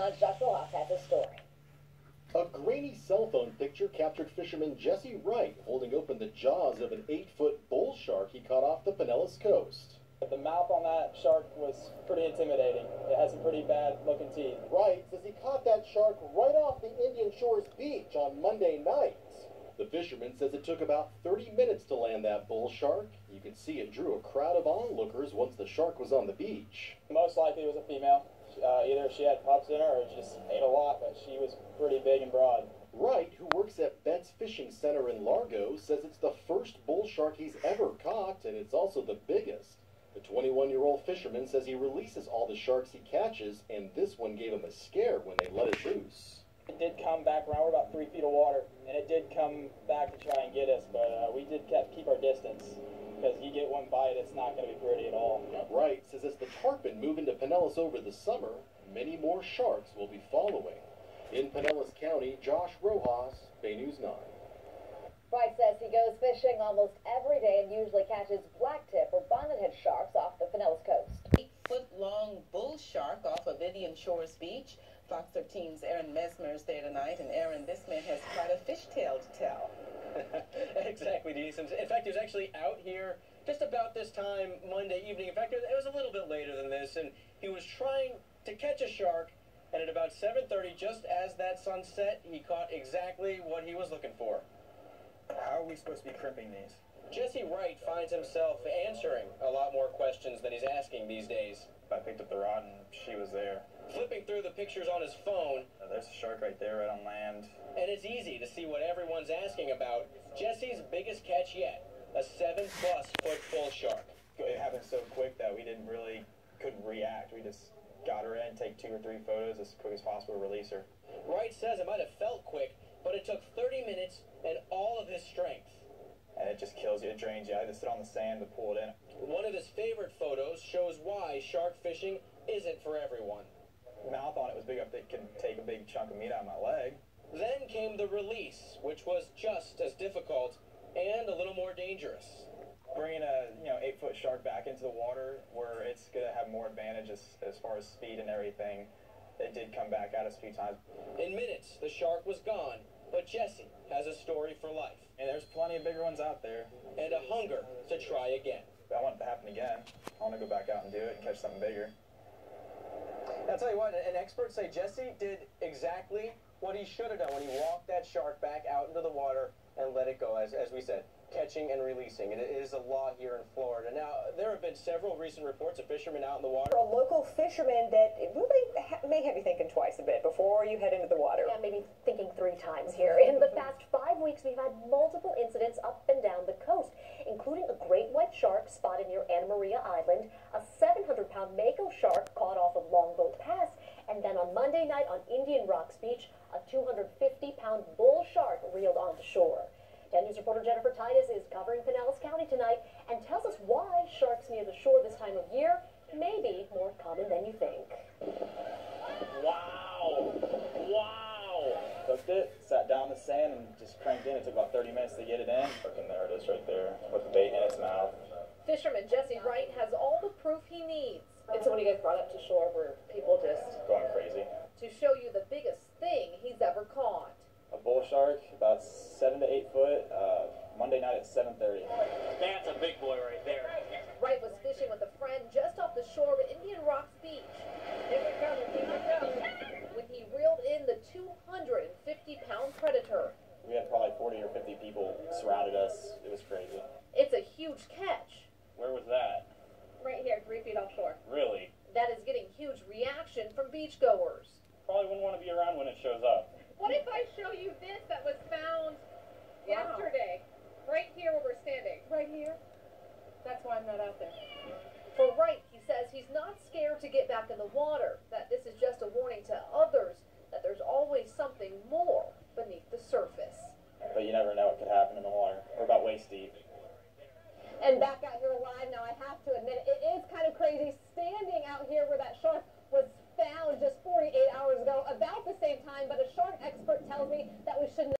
9's Josh Rojas has a story. A grainy cell phone picture captured fisherman Jesse Wright holding open the jaws of an 8-foot bull shark he caught off the Pinellas coast. The mouth on that shark was pretty intimidating. It had some pretty bad looking teeth. Wright says he caught that shark right off the Indian Shores beach on Monday night. The fisherman says it took about 30 minutes to land that bull shark. You could see it drew a crowd of onlookers once the shark was on the beach. Most likely it was a female. Either she had pups in her or just ate a lot, but she was pretty big and broad. Wright, who works at Betts Fishing Center in Largo, says it's the first bull shark he's ever caught, and it's also the biggest. The 21-year-old fisherman says he releases all the sharks he catches, and this one gave him a scare when they let it loose. It did come back around. We're about 3 feet of water, and it did come back to try and get us, but we did keep our distance, because you get one bite, it's not going to be pretty at all. Wright says as the tarpon move into Pinellas over the summer, many more sharks will be following. In Pinellas County, Josh Rojas, Baynews 9. Wright says he goes fishing almost every day and usually catches blacktip or bonnethead sharks off the Pinellas coast. 8-foot-long bull shark off of Indian Shores Beach. Fox 13's Aaron Mesmer is there tonight, and Aaron, this man has quite a fish tale to tell. Exactly, Denise. In fact, he was actually out here just about this time Monday evening. In fact, it was a little bit later than this, and he was trying to catch a shark, and at about 7:30, just as that sun set, he caught exactly what he was looking for. How are we supposed to be crimping these? Jesse Wright finds himself answering a lot more questions than he's asking these days. I picked up the rod and she was there. Flipping through the pictures on his phone, There's a shark right there, right on land. and it's easy to see what everyone's asking about. Jesse's biggest catch yet, a 7-plus foot bull shark. It happened so quick that we couldn't react. We just got her in, take 2 or 3 photos as quick as possible to release her. Wright says it might have felt quick, but it took 30 minutes and all of his strength. And it just kills you, it drains you. I had to sit on the sand to pull it in. One of his favorite photos shows why shark fishing isn't for everyone. The mouth on it was big enough that it could take a big chunk of meat out of my leg. Then came the release, which was just as difficult and a little more dangerous. Bringing a 8-foot shark back into the water where it's going to have more advantage as far as speed and everything. It did come back at us a few times. In minutes, the shark was gone, but Jesse has a story for life. And there's plenty of bigger ones out there. And a hunger to try again. I want it to happen again. I want to go back out and do it and catch something bigger. I'll tell you what, and experts say Jesse did exactly what he should have done when he walked that shark back out into the water and let it go, as we said, catching and releasing. And it is a law here in Florida. Now, there have been several recent reports of fishermen out in the water. A local fisherman that really may have you thinking twice a bit before you head into the water. Yeah, maybe thinking 3 times here. In the past 5 weeks, we've had multiple incidents up and down the coast, including a great white shark spotted near Anna Maria Island, a 700-pound mako shark caught off of Longboat Pass, and then on Monday night on Indian Rocks Beach, a 250-pound bull shark reeled onto shore. 10 News reporter Jennifer Titus is covering Pinellas County tonight and tells us why sharks near the shore this time of year may be more common than you think. Wow! Wow! Hooked it, sat down in the sand, and just cranked in. It took about 30 minutes to get it in. And there it is right there, with the bait in its mouth. Fisherman Jesse Wright has all the proof he needs. And so when you guys brought up to shore, were people just Going crazy. to show you the biggest thing he's ever caught? A bull shark, about 7 to 8 foot, Monday night at 7:30. That's a big boy right there. Wright was fishing with a friend just off the shore of Indian Rocks Beach. Here it comes, here it comes. When he reeled in the 250-pound predator. We had probably 40 or 50 people surrounded us. It was crazy. It's a huge catch. Where was that? Right here, 3 feet offshore. Really? That is getting huge reaction from beachgoers. Probably wouldn't want to be around when it shows up. What if I show you this that was found yesterday? Right here where we're standing. Right here? That's why I'm not out there. For Wright, he says he's not scared to get back in the water, that this is just a warning to others that there's always something more beneath the surface. But you never know what could happen in the water. We're about waist deep. And back out here alive now, I have to admit, it is kind of crazy standing out here where that shark was found just 48 hours ago, about the same time, but a shark expert tells me that